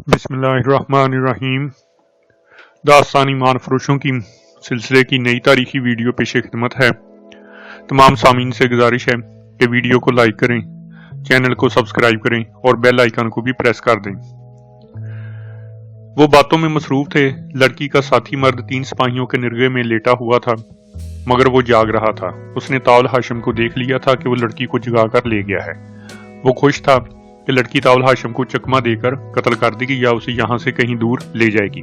बिस्मिल्लाहिर्रहमानिर्रहीम। दास्तान ईमान फरोशों की सिलसिले की नई तारीखी वीडियो पेश खिदमत है। तमाम सामीन से गुजारिश है कि वीडियो को लाइक करें, चैनल को सब्सक्राइब करें और बेल आइकन को भी प्रेस कर दें। वो बातों में मसरूफ थे। लड़की का साथी मर्द 3 सिपाहियों के निर्गे में लेटा हुआ था, मगर वो जाग रहा था। उसने ताउल हाशिम को देख लिया था कि वो लड़की को जगा कर ले गया है। वो खुश था कि लड़की ताउल हाशिम को चकमा देकर कत्ल कर देगी या उसे यहाँ से कहीं दूर ले जाएगी।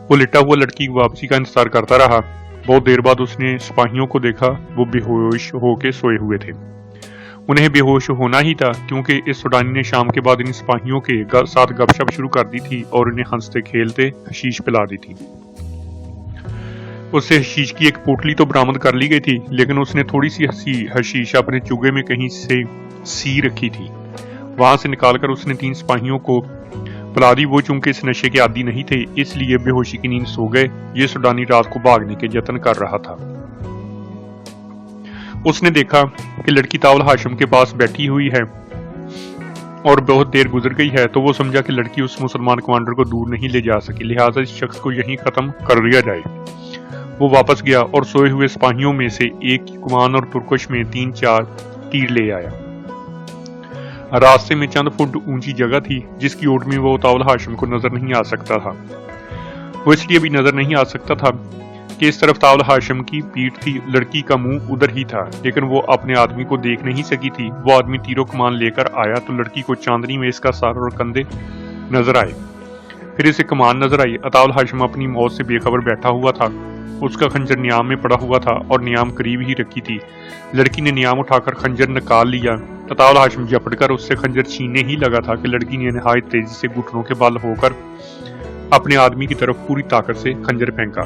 वो लेटा हुआ लड़की की वापसी का इंतजार करता रहा। बहुत देर बाद उसने सिपाहियों को देखा। वो बेहोश होके सोए हुए थे। उन्हें बेहोश होना ही था, क्योंकि इस सुडानी ने शाम के बाद इन सिपाहियों के साथ गपशप शुरू कर दी थी और उन्हें हंसते खेलते हशीश पिला दी थी। उससे हशीश की एक पोटली तो बरामद कर ली गई थी, लेकिन उसने थोड़ी सी हशीश अपने चुगे में कहीं से सी रखी थी। वहां से निकालकर उसने 3 सिपाहियों को पिला दी। वो चूंकि इस नशे के आदी नहीं थे, इसलिए बेहोशी की नींद सो गए। ये सुडानी रात को भागने के यत्न कर रहा था। उसने देखा कि लड़की ताउल हाशिम के पास बैठी हुई है और बहुत देर गुजर गई है, तो वो समझा कि लड़की उस मुसलमान कमांडर को दूर नहीं ले जा सकी, लिहाजा इस शख्स को यहीं खत्म कर दिया जाए। वो वापस गया और सोए हुए सिपाहियों में से एक की कुमान और तुर्कश में 3-4 तीर ले आया। रास्ते में चंद फुट ऊंची जगह थी, जिसकी ओट में वो ताउल हाशिम को नजर नहीं आ सकता था। वो इसलिए भी नजर नहीं आ सकता था कि इस तरफ ताउल हाशिम की पीठ थी, लड़की का मुंह उधर ही था, लेकिन वो अपने आदमी को देख नहीं सकी थी। वो आदमी तीरों कमान लेकर आया तो लड़की को चांदनी में इसका सर और कंधे नजर आए। फिर इसे कमान नजर आई। ताउल हाशिम अपनी मौत से बेखबर बैठा हुआ था। उसका खंजर नियाम में पड़ा हुआ था और नियाम करीब ही रखी थी। लड़की ने नियाम उठाकर खंजर निकाल लिया। ताउल हाशिम झपटकर उससे खंजर छीनने ही लगा था कि लड़की ने निहायत तेजी से घुटनों के बल होकर अपने आदमी की तरफ पूरी ताकत से खंजर फेंका।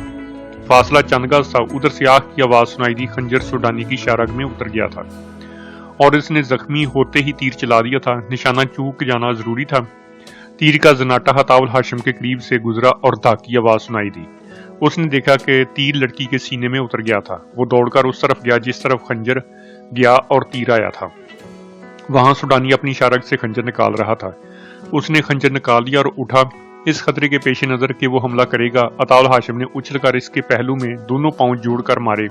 फासला चंद गज था। उधर से आग की आवाज सुनाई दी। खंजर सुडानी की शारग में उतर गया था और इसने जख्मी होते ही तीर चला दिया था। निशाना चूक जाना जरूरी था। तीर का जनाटा ताउल हाशिम के करीब से गुजरा और धाक की आवाज सुनाई दी। उसने देखा कि तीर लड़की के सीने में उतर गया था। वो दौड़कर उस तरफ गया जिस तरफ खंजर गया और तीर आया था। वहां सुडानी अपनी शारग से खंजर निकाल रहा था। उसने खंजर निकाल लिया और उठा। इस खतरे के पेश नजर के वो हमला करेगा, ताउल हाशिम ने उछलकर इसके पहलू में दोनों पांव जोड़कर मारे।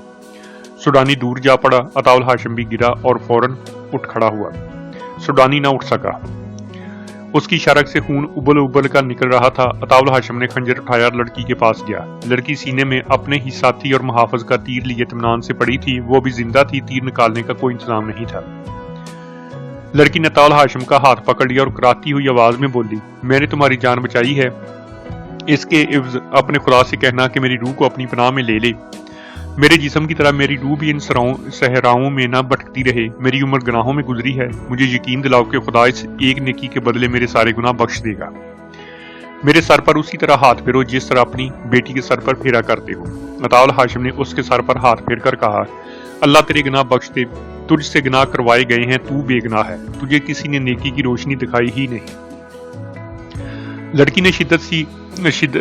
सुडानी दूर जा पड़ा। ताउल हाशिम भी गिरा और फौरन उठ खड़ा हुआ। सुडानी न उठ सका। उसकी शारग से खून उबल उबल कर निकल रहा था। ताउल हाशिम ने खंजर उठाया और लड़की के पास गया। लड़की सीने में अपने ही साथी और मुहाफिज का तीर लिए इत्मीनान से पड़ी थी। वो भी जिंदा थी। तीर निकालने का कोई इंतजाम नहीं था। लड़की ने ताउल हाशिम का हाथ पकड़ लिया और कराती हुई आवाज में बोली, मैंने तुम्हारी जान बचाई है। इसके इव्ज अपने खुदा से कहना कि मेरी रूह को अपनी पनाह में ले ले। मेरे जिस्म की तरह मेरी रूह भी इन सहराओं में न भटकती रहे। मेरी उम्र गुनाहों में गुजरी है। मुझे यकीन दिलाओ कि खुदा इस एक नेकी के बदले मेरे सारे गुनाह बख्श देगा। मेरे सर पर उसी तरह हाथ फेरो जिस तरह अपनी बेटी के सर पर फेरा करते हो। ताउल हाशिम ने उसके सर पर हाथ फेर कर कहा, अल्लाह तेरे गुनाह बख्श दे। तुझसे गुनाह करवाए गए हैं, तू बेगुनाह है। तुझे किसी ने नेकी की रोशनी दिखाई ही नहीं। लड़की ने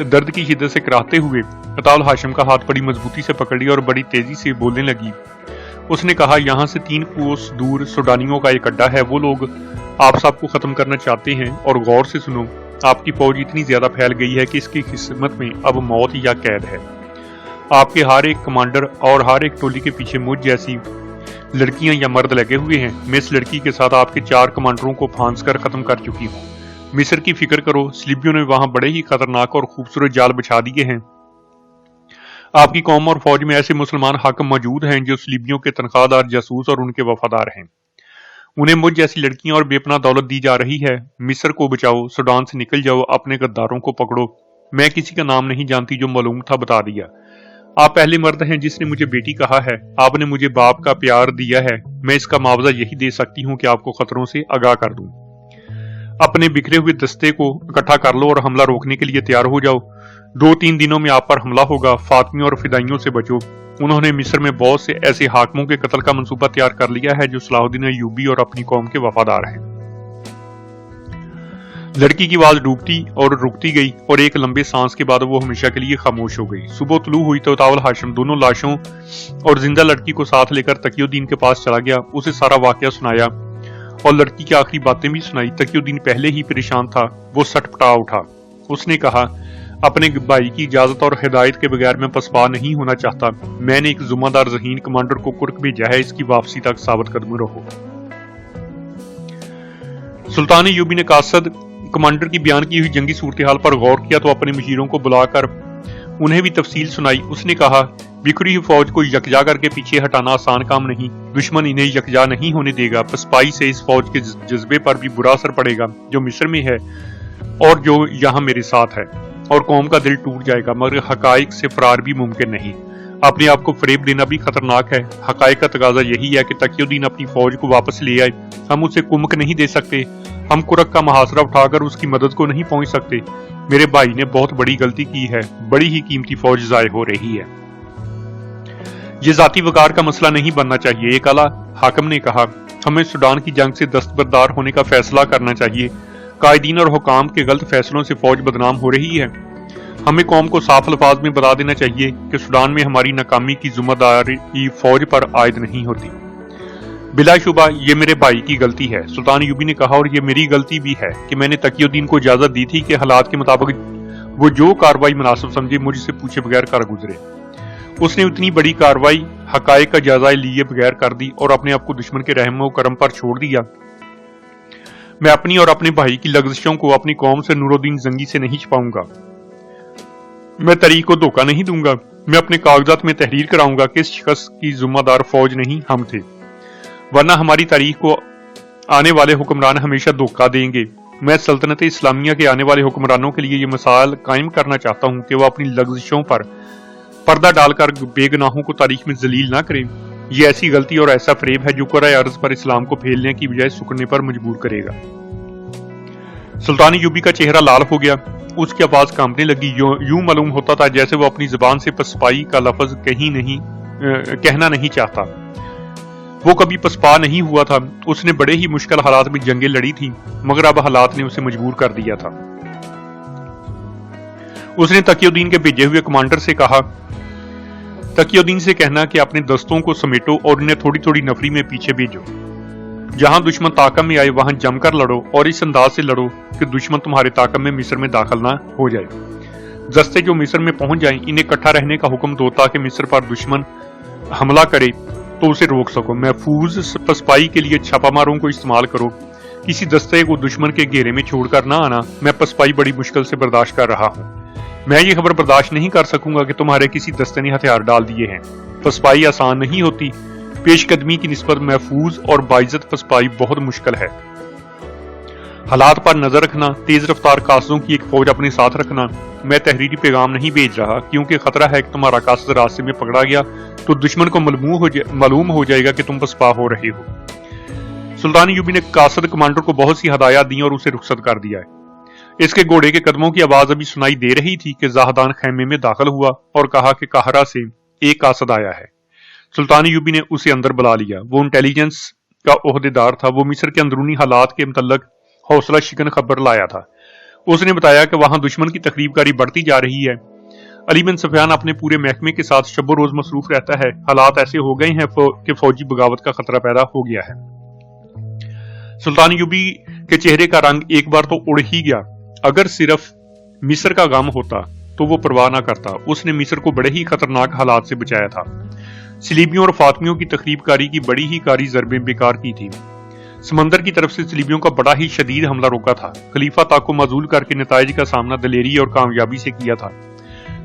दर्द की शिद्दत से कराहते हुए ताउल हाशिम का हाथ बड़ी मजबूती से पकड़ लिया और बड़ी तेजी से बोलने लगी। उसने कहा, यहाँ से 3 कोस दूर सुडानियों का एक अड्डा है। वो लोग आप सबको खत्म करना चाहते हैं और गौर से सुनो, आपकी फौज इतनी ज्यादा फैल गई है कि इसकी किस्मत में अब मौत या कैद है। आपके हर एक कमांडर और हर एक टोली के पीछे मुझ जैसी लड़कियां या मर्द लगे हुए हैं। मैं इस लड़की के साथ आपके 4 कमांडरों को फांस कर खत्म कर चुकी हूँ। मिस्र की फिक्र करो, स्लिबियों ने वहां बड़े ही खतरनाक और खूबसूरत जाल बिछा दिए हैं। आपकी कौम और फौज में ऐसे मुसलमान हाकिम मौजूद हैं जो स्लिबियों के तनख्वाहदार जासूस और उनके वफादार हैं। उन्हें मुझ जैसी लड़कियां और बेपनाह दौलत दी जा रही है। मिस्र को बचाओ, सूडान से निकल जाओ, अपने गद्दारों को पकड़ो। मैं किसी का नाम नहीं जानती, जो मालूम था बता दिया। आप पहले मर्द हैं जिसने मुझे बेटी कहा है। आपने मुझे बाप का प्यार दिया है। मैं इसका मुआवजा यही दे सकती हूँ कि आपको खतरों से आगाह कर दूं। अपने बिखरे हुए दस्ते को इकट्ठा कर लो और हमला रोकने के लिए तैयार हो जाओ। 2-3 दिनों में आप पर हमला होगा। फातिमियों और फिदाइयों से बचो। उन्होंने मिस्र में बहुत से ऐसे हाकिमों के कत्ल का मंसूबा तैयार कर लिया है जो सलाहुद्दीन अय्यूबी और अपनी कौम के वफादार हैं। लड़की की आवाज डूबती और रुकती गई और एक लंबे सांस के बाद वो हमेशा के लिए खामोश हो गई। सुबह तुलू हुई तो ताउल हाशिम दोनों लाशों और जिंदा लड़की को साथ लेकर तकियुद्दीन के पास चला गया। उसे सारा वाकया सुनाया اور لڑکی کی آخری باتیں بھی سنائی۔ تقی الدین پہلے ہی پریشان تھا، وہ سٹ پٹا اٹھا۔ اس نے کہا، اپنے بھائی کی اجازت اور ہدایت کے بغیر میں پسپا نہیں ہونا چاہتا۔ میں نے ایک ذمہ دار ذہین کمانڈر کو کرک بھیجا ہے، اس کی واپسی تک ثابت قدم رہو۔ سلطان ایوبی نے قاصد کمانڈر کی بیان کی ہوئی جنگی صورتحال پر غور کیا تو اپنے مشیروں کو بلا کر انہیں بھی تفصیل سنائی۔ اس نے کہا، بکھری ہوئی فوج کو یکجا کر کے پیچھے ہٹانا آسان کام نہیں، دشمن انہیں یکجا نہیں ہونے دے گا۔ پسپائی سے اس فوج کے جذبے پر بھی برا اثر پڑے گا جو مصر میں ہے اور جو یہاں میرے ساتھ ہے، اور قوم کا دل ٹوٹ جائے گا، مگر حقائق سے فرار بھی ممکن نہیں۔ اپنے آپ کو فریب دینا بھی خطرناک ہے۔ حقائق کا تقاضا یہی ہے کہ تقی الدین اپنی فوج کو واپس لے آئے۔ ہم اسے کمک نہیں دے سکتے، ہم کرک کا محاصرہ اٹھا کر اس کی مدد کو نہیں پہنچ سکتے۔ میرے بھائی نے بہت بڑی غلطی کی ہے، بڑی ہی قیمتی فوج ضائع ہو رہی ہے۔ یہ ذاتی وقار کا مسئلہ نہیں بننا چاہیے، ایک اعلیٰ حاکم نے کہا۔ ہمیں سوڈان کی جنگ سے دستبردار ہونے کا فیصلہ کرنا چاہیے۔ قائدین اور حکام کے غلط فیصلوں سے فوج بدنام ہو رہی ہے۔ ہمیں قوم کو صاف الفاظ میں بتا دینا چاہیے کہ سوڈان میں ہماری ناکامی کی ذمہ داری فوج پر عائد نہیں ہوتی۔ بلا شبہ یہ میرے بھائی کی غلطی ہے، سلطان ایوبی نے کہا، اور یہ میری غلطی بھی ہے کہ میں نے تقی الدین کو اجازت دی تھی کہ حالات کے مطابق وہ جو کارروائی مناسب سمجھے مجھ سے پوچھے بغیر کر گزرے۔ اس نے اتنی بڑی کارروائی حقائق کا جائزہ لیے بغیر کر دی اور اپنے آپ کو دشمن کے رحم و کرم پر چھوڑ دیا۔ میں اپنی اور اپنے بھائی کی لغزشوں کو اپنی قوم سے نور الدین زنگی سے نہیں چھپاؤں گا۔ میں تاریخ کو دھوکہ نہیں دوں گا۔ میں اپنے کاغذات میں تحریر کراؤں گا کہ اس شخص کی ذمہ دار فوج نہیں، ہم تھے، ورنہ ہماری تاریخ کو آنے والے حکمران ہمیشہ دھوکہ دیں گے۔ میں سلطنت اسلامیہ کے آنے والے حکمرانوں کے لیے یہ مثال قائم کرنا چاہتا ہوں کہ وہ اپنی لغزشوں پر پردہ ڈال کر بے گناہوں کو تاریخ میں ذلیل نہ کریں۔ یہ ایسی غلطی اور ایسا فریب ہے جو کرۂ ارض پر اسلام کو پھیلنے کی بجائے سکڑنے پر مجبور کرے گا۔ سلطان ایوبی کا چہرہ لال ہو گیا، اس کی آواز کانپنے لگی، یوں معلوم ہوتا تھا جیسے وہ اپنی زبان سے پسپائی کا لفظ کہنا نہیں چاہتا۔ وہ کبھی پسپا نہیں ہوا تھا، اس نے بڑے ہی مشکل حالات میں جنگیں لڑی تھیں، مگر اب حالات نے اسے مجبور کر دیا تھا۔ اس نے تقی الدین کے بھیجے ہوئے کمانڈر سے کہا، تقی الدین سے کہنا کہ اپنے دستوں کو سمیٹو اور انہیں تھوڑی تھوڑی نفری میں پیچھے بھیجو۔ جہاں دشمن طاقت میں آئے وہاں جم کر لڑو اور اس انداز سے لڑو کہ دشمن تمہارے طاقت میں مصر میں داخل نہ ہو جائے۔ دستے جو مصر میں پہنچ جائیں انہیں اکٹھا رہنے کا حکم دو تاکہ مصر پر دشمن حملہ کرے تو اسے روک سکو۔ محفوظ پسپائی کے لیے چھاپا ماروں کو استعمال کرو، کسی دستے کو دشمن کے گھیرے میں چھوڑ کر نہ آنا۔ میں پسپائی بڑی مشکل سے برداشت کر رہا ہوں، میں یہ خبر برداشت نہیں کر سکوں گا کہ تمہارے کسی دستے نے ہتھیار ڈال دیے ہیں۔ پسپائی آسان نہیں ہوتی، پیش قدمی کی نسبت محفوظ اور باعزت پسپائی بہت مشکل ہے۔ حالات پر نظر رکھنا، تیز رفتار قاصدوں کی ایک فوج اپنے ساتھ رکھنا۔ میں تحریری پیغام نہیں بھیج رہا کیونکہ خطرہ ہے کہ تمہارا قاصد راستے میں پکڑا گیا تو دشمن کو معلوم ہو جائے گا کہ تم پسپا ہو رہے ہو۔ سلطان ایوبی نے قاصد کمانڈر کو بہت سی ہدایات دیں اور اسے رخصت کر دیا ہے۔ اس کے گھوڑے کے قدموں کی آواز ابھی سنائی دے رہی تھی کہ زاہدان خیمے میں داخل ہوا اور کہا کہ قاہرہ سے ایک قاصد آیا ہے۔ سلطان ایوبی نے اسے اندر بلا لیا۔ وہ انٹیلیجنس کا عہدیدار تھا، وہ مصر کے اندرونی حالات کے متعلق حوصلہ شکن خبر لایا تھا۔ اس نے بتایا کہ وہاں دشمن کی تخریب کاری بڑھتی جا رہی ہے۔ علی بن سفیان اپنے پورے محکمے کے ساتھ شب و روز مصروف رہتا ہے۔ حالات ایسے ہو گئے ہیں کہ فوجی بغاوت کا خطرہ پیدا ہو گیا ہے۔ سلطان ایوبی کے چہرے کا رنگ ایک بار تو اڑ ہی گیا۔ اگر صرف مصر کا غم ہوتا تو وہ پرواہ نہ کرتا۔ اس نے مصر کو بڑے ہی خطرناک حالات سے بچایا تھا۔ صلیبیوں اور فاطمیوں کی تخریب کاری کی بڑی ہی کاری ضربیں بیکار کی تھی۔ سمندر کی طرف سے صلیبیوں کا بڑا ہی شدید حملہ روکا تھا۔ خلیفہ تاک کو معزول کر کے نتائج کا سامنا دلیری اور کامیابی سے کیا تھا،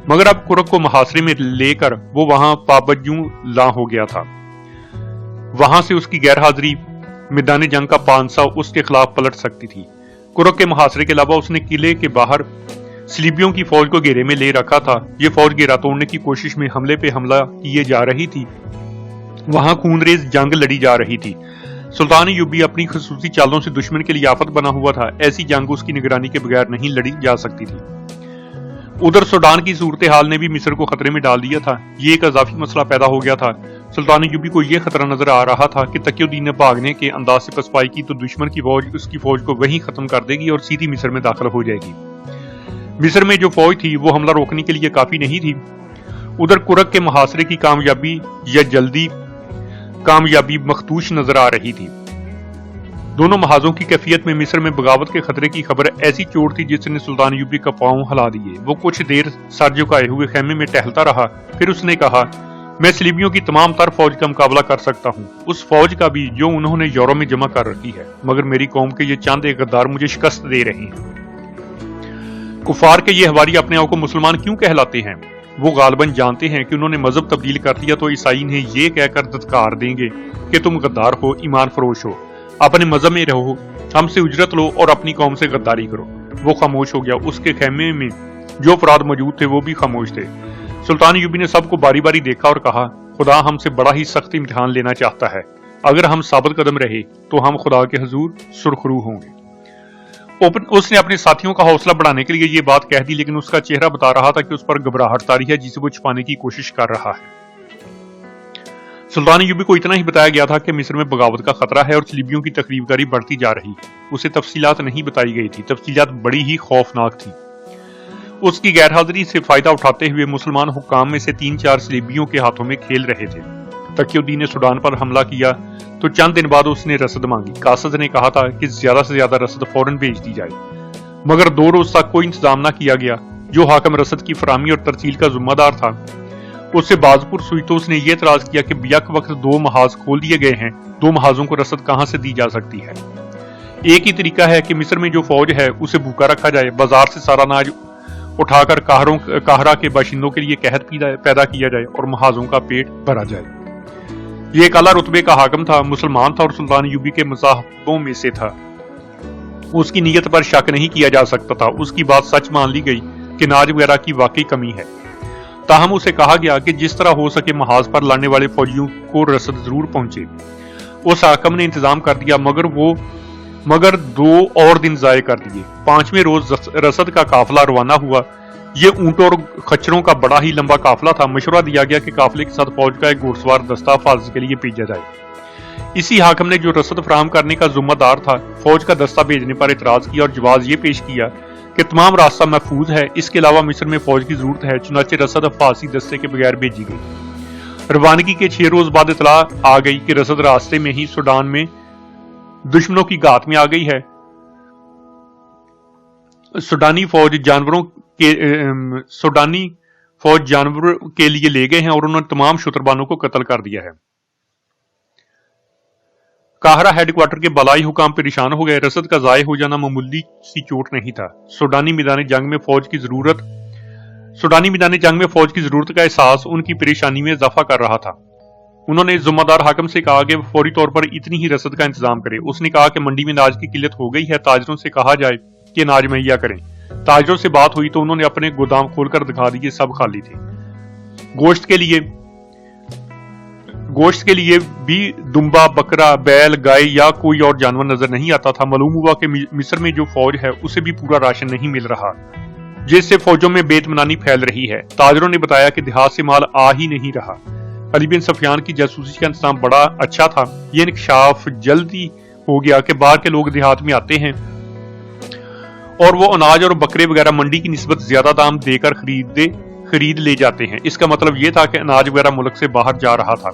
مگر اب کرک کو محاصرے میں لے کر وہ وہاں پابجوں لا ہو گیا تھا۔ وہاں سے اس کی غیر حاضری میدان جنگ کا پانسا اس کے خلاف پلٹ سکتی تھی۔ کرک کے محاصرے کے علاوہ اس نے قلعے کے باہر صلیبیوں کی فوج کو گھیرے میں لے رکھا تھا۔ یہ فوج گھیرا توڑنے کی کوشش میں حملے پہ حملہ کیے جا رہی تھی، وہاں خونریز جنگ لڑی جا رہی تھی۔ سلطان ایوبی اپنی خصوصی چالوں سے دشمن کے لیے آفت بنا ہوا تھا۔ ایسی جنگ اس کی نگرانی کے بغیر نہیں لڑی جا سکتی تھی۔ ادھر سوڈان کی صورتحال نے بھی مصر کو خطرے میں ڈال دیا تھا۔ یہ ایک اضافی مسئلہ پیدا ہو گیا تھا۔ سلطان ایوبی کو یہ خطرہ نظر آ رہا تھا کہ تقی الدین نے بھاگنے کے انداز سے پسپائی کی تو دشمن کی فوج اس کی فوج کو وہیں ختم کر دے گی اور سیدھی مصر میں داخل ہو جائے گی۔ مصر میں جو فوج تھی وہ حملہ روکنے کے لیے کافی نہیں تھی۔ ادھر کرک کے محاصرے کی کامیابی یا جلدی کامیابی مختوش نظر آ رہی تھی۔ दोनों महाजों की कैफियत में मिस्र में बगावत के खतरे की खबर ऐसी चोट थी जिसने सुल्तान यूबी का पांव हिला दिए। वो कुछ देर सर झुकाए हुए खेमे में टहलता रहा, फिर उसने कहा, मैं सलीबियों की तमाम तर फौज का मुकाबला कर सकता हूँ, उस फौज का भी जो उन्होंने यूरोप में जमा कर रखी है, मगर मेरी कौम के ये चंद एक गद्दार मुझे शिकस्त दे रहे हैं। कुफार के ये हवारी अपने आप को मुसलमान क्यों कहलाते हैं? वो गालबन जानते हैं कि उन्होंने मजहब तब्दील कर लिया तो ईसाई इन्हें ये कहकर धत्कार देंगे कि तुम गद्दार हो, ईमान फरोश हो, अपने मजहब में रहो, हमसे उजरत लो और अपनी कौम से गद्दारी करो। वो खामोश हो गया। उसके खेमे में जो अफराद मौजूद थे वो भी खामोश थे। सुल्तान यूबी ने सबको बारी बारी देखा और कहा, खुदा हमसे बड़ा ही सख्त इम्तिहान लेना चाहता है। अगर हम साबित कदम रहे तो हम खुदा के हुजूर सुरखरू होंगे। उसने अपने साथियों का हौसला बढ़ाने के लिए ये बात कह दी, लेकिन उसका चेहरा बता रहा था कि उस पर घबराहट तारी है जिसे वो छुपाने की कोशिश कर रहा है। सुल्तान यूबी को इतना ही बताया गया था कि मिस्र में बगावत का खतरा है और सलीबियों की तकरीबदारी बढ़ती जा रही है। उसे तफसीलात नहीं बताई गई थी। तफसीलात बड़ी ही खौफनाक थी। उसकी गैरहाजिरी से फायदा उठाते हुए मुसलमान हुक्काम में से 3-4 सलीबियों के हाथों में खेल रहे थे। तकीउद्दीन ने सूडान पर हमला किया तो चंद दिन बाद उसने रसद मांगी। कासद ने कहा था कि ज्यादा से ज्यादा रसद फौरन भेज दी जाए, मगर 2 रोज तक कोई इंतजाम न किया गया। जो हाकिम रसद की फरामी और तरसील का जिम्मेदार था उससे बाजपुर सुई तो उसने ये एतराज किया कि बियक वक्त 2 महाज खोल दिए गए हैं, 2 महाजों को रसद कहां से दी जा सकती है। एक ही तरीका है कि मिस्र में जो फौज है उसे भूखा रखा जाए, बाजार से सारा अनाज उठाकर काहरा के बाशिंदों के लिए कहत पैदा किया जाए और महाजों का पेट भरा जाए। ये एक आला रुतबे का हाकिम था, मुसलमान था और सुल्तान यूबी के मज़ाहबों में से था। उसकी नीयत पर शक नहीं किया जा सकता था। उसकी बात सच मान ली गई कि अनाज वगैरह की वाकई कमी है। ताहम उसे कहा गया कि जिस तरह हो सके महाज पर लड़ने वाले फौजियों को रसद जरूर पहुंचे। उस हाकिम ने इंतजाम कर दिया, मगर 2 और दिन जाये कर दिए। 5वें रोज रसद का काफिला रवाना हुआ। ये ऊंटों और खच्चरों का बड़ा ही लंबा काफिला था। मशवरा दिया गया कि काफिले के साथ फौज का एक घुड़सवार दस्ता हिफाजत के लिए भेजा जाए। इसी हाकिम ने जो रसद फराहम करने का जिम्मेदार था फौज का दस्ता भेजने पर एतराज किया और जवाब ये पेश किया कि तमाम रास्ता महफूज है, इसके अलावा मिस्र में फौज की जरूरत है। चुनाचे रसद अफासी दस्ते के बगैर भेजी गई। रवानगी के 6 रोज बाद इतला आ गई कि रसद रास्ते में ही सूडान में दुश्मनों की घात में आ गई है। सूडानी फौज जानवरों के लिए ले गए हैं और उन्होंने तमाम शुतरबानों को कत्ल कर दिया है। काहरा हेडक्वार्टर के बलाई हुकाम परेशान हो गए। रसद का जाये हो जाना मामूली सी चोट नहीं था। सूडानी मैदान जंग में फौज की जरूरत का एहसास उनकी परेशानी में इजाफा कर रहा था। उन्होंने जिम्मेदार हाकिम से कहा कि फौरी तौर पर इतनी ही रसद का इंतजाम करे। उसने कहा कि मंडी में अनाज की किल्लत हो गई है, ताजरों से कहा जाए कि अनाज मुहैया करें। ताजरों से बात हुई तो उन्होंने अपने गोदाम खोलकर दिखा दिए, सब खाली थे। गोश्त के लिए भी दुम्बा, बकरा, बैल, गाय या कोई और जानवर नजर नहीं आता था। मालूम हुआ कि मिस्र में जो फौज है उसे भी पूरा राशन नहीं मिल रहा, जिससे फौजों में बेतमनानी फैल रही है। ताजरों ने बताया कि देहात से माल आ ही नहीं रहा। अली बिन सफियान की जासूसी का इंतजाम बड़ा अच्छा था। ये इंकशाफ जल्दी हो गया कि बाहर के लोग देहात में आते हैं और वो अनाज और बकरे वगैरह मंडी की निस्बत ज्यादा दाम देकर खरीद ले जाते हैं। इसका मतलब ये था कि अनाज वगैरह मुल्क से बाहर जा रहा था।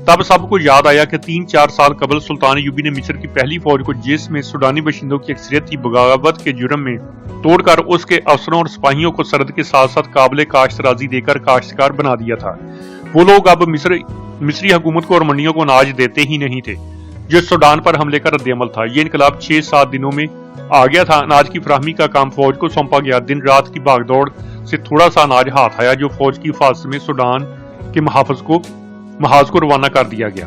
तब सबको याद आया कि 3-4 साल कबल सुल्तान यूबी ने मिस्र की पहली फौज को, जिसमें सूडानी बशिंदों की अक्सरियत थी, बगावत के जुर्म में तोड़कर उसके अफसरों और सिपाहियों को सरहद के साथ साथ काबिल काश्त राजी देकर काश्तकार बना दिया था। वो लोग अब मिस्री हुकूमत को और मंडियों को अनाज देते ही नहीं थे, जो सूडान पर हमले का रद्द-ए-अमल था। ये इनकलाब 6-7 दिनों में आ गया था। अनाज की फराहमी का काम फौज को सौंपा गया। दिन रात की भागदौड़ से थोड़ा सा अनाज हाथ आया, जो फौज की हिफाजत में सूडान के महाज को रवाना कर दिया गया।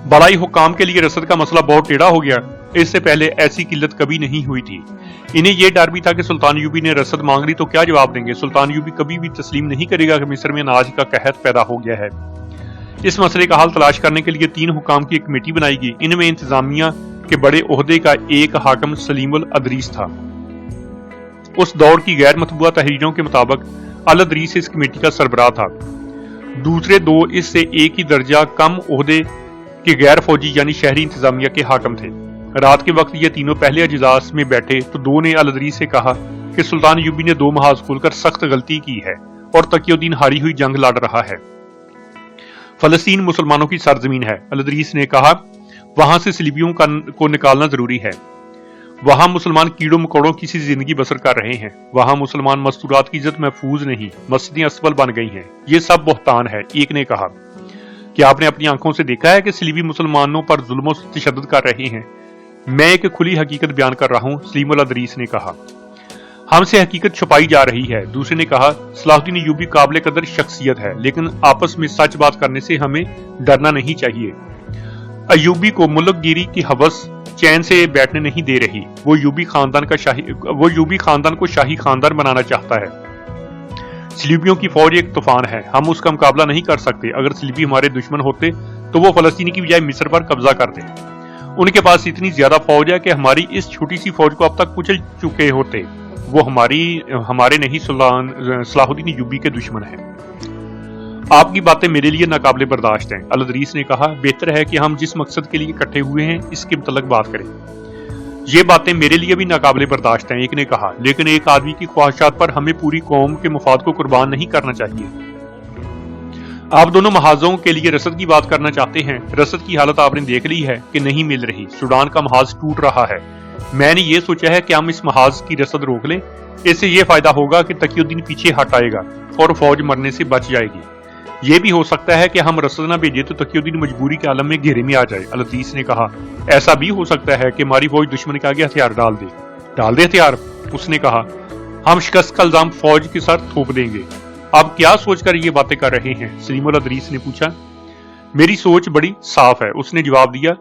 बड़ाई हुक्काम के लिए रसद का मसला बहुत टेढ़ा हो गया। इससे पहले ऐसी किल्लत कभी नहीं हुई थी। इन्हें यह डर भी था कि सुल्तान यूबी ने रसद मांग ली तो क्या जवाब देंगे। सुल्तान यूबी कभी भी तस्लीम नहीं करेगा कि मिस्र में अनाज का कहत पैदा हो गया है। इस मसले का हल तलाश करने के लिए 3 हुक्काम की एक कमेटी बनाई गई। इनमें इंतजामिया के बड़े ओहदे का एक हाकिम सलीमुल अदरीस था। उस दौर की गैर मतबूआ तहरीरों के मुताबिक अल अदरीस इस कमेटी का सरबराह था। दूसरे 2 इससे एक ही दर्जा कम ओहदे के गैर फौजी यानी शहरी इंतजामिया के हाकिम थे। रात के वक्त ये तीनों पहले अजलास में बैठे तो 2 ने अल अदरीस से कहा कि सुल्तान यूबी ने 2 महाज खोलकर सख्त गलती की है और तकीउद्दीन हारी हुई जंग लड़ रहा है। फलस्तीन मुसलमानों की सरजमीन है। अल अदरीस ने कहा, वहां से सलीबियों को निकालना जरूरी है। वहां मुसलमान कीड़ों मकोड़ों की सी जिंदगी बसर कर रहे हैं। वहां मुसलमान मस्तूरात की इज्जत महफूज नहीं, मस्जिदें अस्वल बन गई हैं। ये सब बहतान है। एक ने कहा, क्या आपने अपनी आंखों से देखा है कि सलीबी मुसलमानों पर जुल्म और तशद्दुद कर रहे हैं? मैं एक खुली हकीकत बयान कर रहा हूं, सलीमुल अदरीस ने कहा। हमसे हकीकत छुपाई जा रही है। दूसरे ने कहा, सलाहुद्दीन अय्यूबी काबिल कदर शख्सियत है, लेकिन आपस में सच बात करने से हमें डरना नहीं चाहिए। अय्यूबी को मुल्कगिरी की हवस चैन से बैठने नहीं दे रही। वो यूबी खानदान को शाही खानदान बनाना चाहता है। सलीबियों की फौज एक तूफान है, हम उसका मुकाबला नहीं कर सकते। अगर सलीबी हमारे दुश्मन होते तो वो फलस्तीनी की बजाय मिस्र पर कब्जा करते। उनके पास इतनी ज्यादा फौज है कि हमारी इस छोटी सी फौज को अब तक कुचल चुके होते। वो हमारे नहीं सलाहुद्दीन अय्यूबी के दुश्मन हैं। आपकी बातें मेरे लिए नाकाबिले बर्दाश्त हैं। अल अदरीस ने कहा, बेहतर है कि हम जिस मकसद के लिए इकट्ठे हुए हैं इसके मुतल्लिक बात करें। ये बातें मेरे लिए भी नाकाबिले बर्दाश्त हैं, एक ने कहा, लेकिन एक आदमी की ख्वाहिशात पर हमें पूरी कौम के मफाद को कुर्बान नहीं करना चाहिए। आप दोनों महाजों के लिए रसद की बात करना चाहते हैं। रसद की हालत आपने देख ली है कि नहीं मिल रही। सूडान का महाज टूट रहा है। मैंने ये सोचा है कि हम इस महाज की रसद रोक लें। इससे ये फायदा होगा कि तकीउद्दीन पीछे हट आएगा और फौज मरने से बच जाएगी। ये भी हो सकता है कि हम रसद न भेजे तो तकीउद्दीन मजबूरी के आलम में घेरे में आ जाए। अल अदरीस ने कहा, ऐसा भी हो सकता है कि हमारी फौज दुश्मन के आगे हथियार डाल दे हथियार। उसने कहा, हम शिकस्त का इल्जाम फौज के सर थोप देंगे। आप क्या सोचकर ये बातें कर रहे हैं? सलीमुल अदरीस ने पूछा। मेरी सोच बड़ी साफ है, उसने जवाब दिया।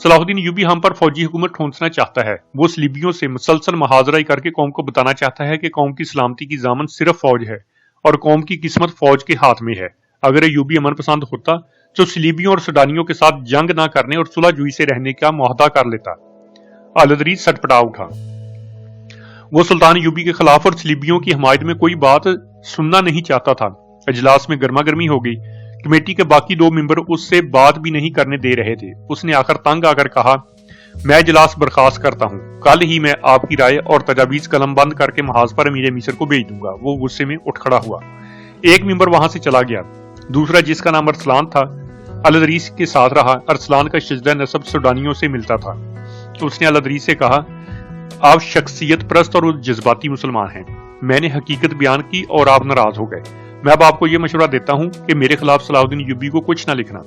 सलाहुद्दीन अय्यूबी हम पर फौजी हुकूमत ठोंसना चाहता है। वो सलीबियों से मुसलसल मुहाजरा करके कौम को बताना चाहता है कि कौम की सलामती की जामन सिर्फ फौज है और कौम की किस्मत फौज के हाथ में है। अगर अय्यूबी अमन पसंद होता तो सलीबियों और सुडानियों के साथ जंग ना करने और सुलह जुई से रहने का मुआहदा कर लेता। अल अदरीस सटपटा उठा। वो सुल्तान अय्यूबी के खिलाफ और सलीबियों की हमायत में कोई बात सुनना नहीं चाहता था। इजलास में गर्मा गर्मी हो गई। कमेटी के बाकी दो मेंबर उससे बात भी नहीं करने दे रहे थे। उसने आखिर तंग आकर कहा, मैं इजलास बर्खास्त करता हूँ। कल ही मैं आपकी राय और तजावीज कलम बंद करके महाज पर अमीर मिस्र को भेज दूंगा। वो गुस्से में उठ खड़ा हुआ। एक मेंबर वहां से चला गया। दूसरा, जिसका नाम अरसलान था, अल अदरीस के साथ रहा। अरसलान का शजदा नसब सुडानियों से मिलता था। उसने अल अदरीस से कहा, आप शख्सियत परस्त और जज्बाती मुसलमान हैं। मैंने हकीकत बयान की और आप नाराज हो गए। मैं अब आपको यह मशवरा देता हूं कि मेरे खिलाफ सलाहुद्दीन अय्यूबी को कुछ ना लिखना,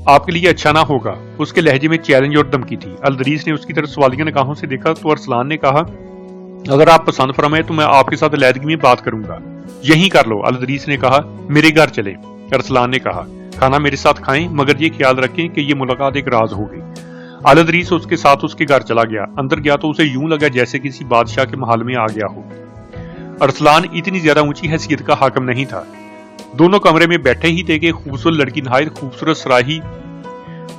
आपके लिए अच्छा ना होगा। उसके लहजे में चैलेंज और धमकी थी। अल अदरीस ने उसकी तरफ सवालिया निगाहों से देखा तो अरसलान ने कहा, अगर आप पसंद फरमाए तो मैं आपके साथ अलहदगी में बात करूंगा। यही कर लो। अल अदरीस ने कहा, मेरे घर चले। अरसलान ने कहा, खाना मेरे साथ खाएं, मगर ये ख्याल रखें कि ये मुलाकात एक राज होगी। अल अदरीस उसके साथ उसके घर चला गया। अंदर गया तो उसे यूं लगा जैसे किसी बादशाह के महल में आ गया हो। अरसलान इतनी ज्यादा ऊंची हैसियत का हाकिम नहीं था। दोनों कमरे में बैठे ही थे कि खूबसूरत लड़की नहायत खूबसूरत सराही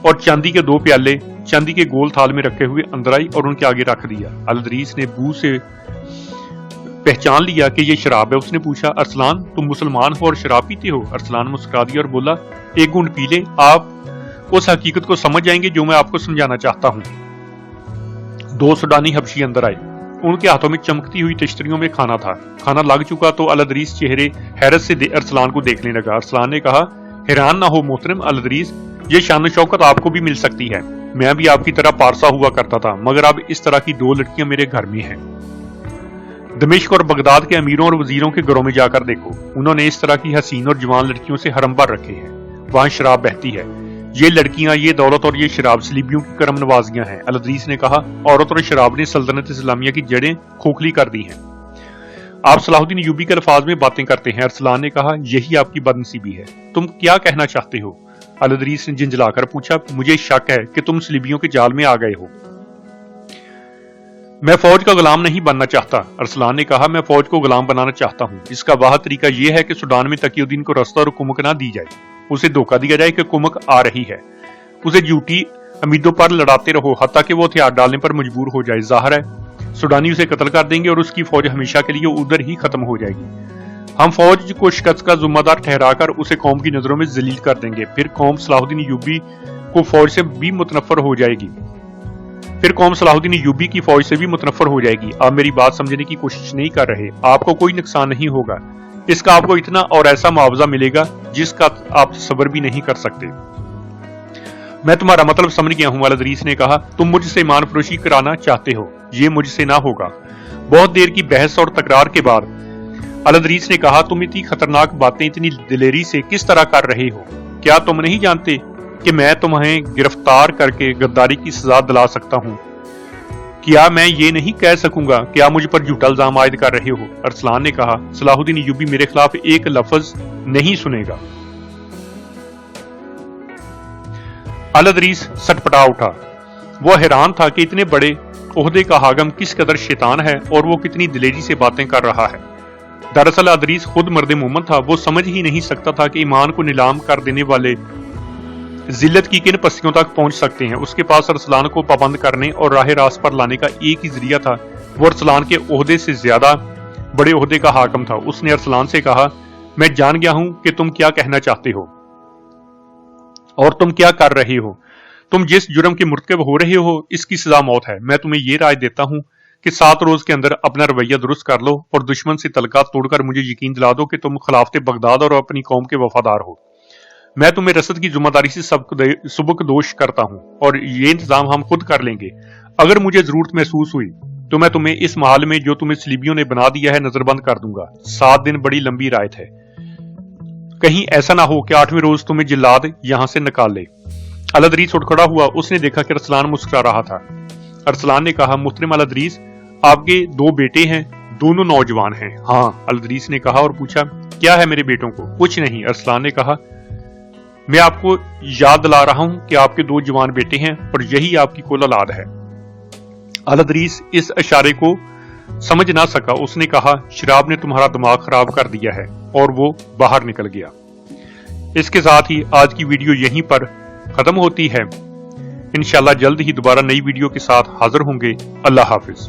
और चांदी के दो प्याले चांदी के गोल थाल में रखे हुए अंदर आई और उनके आगे रख दिया। अल अदरीस ने बू से पहचान लिया कि ये शराब है। उसने पूछा, अरसलान, तुम मुसलमान हो और शराब पीते हो? अरसलान मुस्कुरा दिया और बोला, एक घूंट पी ले, आप उस हकीकत को समझ जाएंगे जो मैं आपको समझाना चाहता हूँ। दो सुडानी हबशी अंदर आए। उनके हाथों में चमकती हुई तश्तरियों में खाना था। खाना लग चुका तो अल अदरीस चेहरे हैरत से अरसलान को देखने लगा। अरसलान ने कहा, हैरान ना हो मोहतरम अल अदरीस, ये शान शौकत आपको भी मिल सकती है। मैं भी आपकी तरह पारसा हुआ करता था, मगर अब इस तरह की दो लड़कियां मेरे घर में हैं। दमिश्क और बगदाद के अमीरों और वजीरों के घरों में जाकर देखो, उन्होंने इस तरह की हसीन और जवान लड़कियों से हरम भर रखे हैं। वहां शराब बहती है। ये लड़कियां, ये दौलत और ये शराब सलीबियों की करम नवाजियां हैं। अल अदरीस ने कहा, औरत और शराब ने सल्तनत इस्लामिया की जड़ें खोखली कर दी हैं। आप सलाहुद्दीन अय्यूबी के अल्फाज में बातें करते हैं। अरसलान ने कहा, यही आपकी बदनसीबी है। तुम क्या कहना चाहते हो? अल अदरीस ने झिंझलाकर पूछा, मुझे शक है कि तुम सलीबियों के जाल में आ गए हो। मैं फौज का गुलाम नहीं बनना चाहता। अरसलान ने कहा, मैं फौज को गुलाम बनाना चाहता हूँ। इसका वाह तरीका यह है कि सूडान में तकीउद्दीन को रास्ता और कुमक ना दी जाए। उसे धोखा दिया जाए कि कुमक आ रही है। उसे झूठी उम्मीदों पर लड़ाते रहो हत्ता कि वो हथियार डालने पर मजबूर हो जाए। जाहिर है सूडानी उसे कत्ल कर देंगे और उसकी फौज हमेशा के लिए उधर ही खत्म हो जाएगी। हम फौज को शिकस्त का जिम्मेदार ठहराकर उसे कौम की नजरों में जलील कर देंगे। फिर कौम सलाहुद्दीन अय्यूबी को फौज से भी मुतनफर हो जाएगी। हो जाएगी। आप मेरी बात समझने की कोशिश नहीं कर रहे। आपको कोई नुकसान नहीं होगा। इसका आपको इतना और ऐसा मुआवजा मिलेगा जिसका आप सब्र भी नहीं कर सकते। میں تمہارا مطلب سمجھ گیا ہوں، الادریس نے کہا، تم مجھ سے ایمان فروشی کرانا چاہتے ہو، یہ مجھ سے نہ ہوگا۔ بہت دیر کی بحث اور تکرار کے بعد الادریس نے کہا، تم اتنی خطرناک باتیں اتنی دلیری سے کس طرح کر رہے ہو؟ کیا تم نہیں جانتے کہ میں تمہیں گرفتار کر کے غداری کی سزا دلا سکتا ہوں؟ کیا میں یہ نہیں کہہ سکوں گا کہ آپ مجھ پر جھوٹا الزام عائد کر رہے ہو؟ ارسلان نے کہا، صلاح الدین ایوبی میرے خلاف ایک لفظ نہیں سنے گا۔ الادریس سٹپٹا اٹھا۔ وہ حیران تھا کہ اتنے بڑے عہدے کا حاکم کس قدر شیطان ہے اور وہ کتنی دلیری سے باتیں کر رہا ہے۔ دراصل الادریس خود مرد مومن تھا، وہ سمجھ ہی نہیں سکتا تھا کہ ایمان کو نیلام کر دینے والے ذلت کی کن پستیوں تک پہنچ سکتے ہیں۔ اس کے پاس ارسلان کو پابند کرنے اور راہ راست پر لانے کا ایک ہی ذریعہ تھا، وہ ارسلان کے عہدے سے زیادہ بڑے عہدے کا حاکم تھا۔ اس نے ارسلان سے کہا، میں جان گیا ہوں کہ تم کیا کہنا چاہتے ہو اور تم کیا کر رہے ہو۔ تم جس جرم کے مرتکب ہو رہے ہو اس کی سزا موت ہے۔ میں تمہیں یہ رائے دیتا ہوں کہ 7 روز کے اندر اپنا رویہ درست کر لو اور دشمن سے تعلقات توڑ کر مجھے یقین دلا دو کہ تم خلافت بغداد اور اپنی قوم کے وفادار ہو۔ میں تمہیں رسد کی ذمہ داری سے سبک دوش کرتا ہوں اور یہ انتظام ہم خود کر لیں گے۔ اگر مجھے ضرورت محسوس ہوئی تو میں تمہیں اس محل میں جو تمہیں صلیبیوں نے بنا دیا ہے نظر بند کر دوں گا۔ 7 دن بڑی لمبی رایت ہے، کہیں ایسا نہ ہو کہ 8ویں روز تمہیں جلاد یہاں سے نکال لے۔ الادریس اٹھ کھڑا ہوا، اس نے دیکھا کہ ارسلان مسکرا رہا تھا۔ ارسلان نے کہا، محترم الادریس، آپ کے 2 بیٹے ہیں، دونوں نوجوان ہیں؟ ہاں، الادریس نے کہا اور پوچھا، کیا ہے میرے بیٹوں کو؟ کچھ نہیں، ارسلان نے کہا، میں آپ کو یاد دلا رہا ہوں کہ آپ کے 2 جوان بیٹے ہیں اور یہی آپ کی کل اولاد ہے۔ الادریس اس اشارے کو سمجھ نہ سکا۔ اس نے کہا، شراب نے تمہارا دماغ خراب کر دیا ہے، اور وہ باہر نکل گیا۔ اس کے ساتھ ہی آج کی ویڈیو یہیں پر ختم ہوتی ہے۔ انشاءاللہ جلد ہی دوبارہ نئی ویڈیو کے ساتھ حاضر ہوں گے۔ اللہ حافظ۔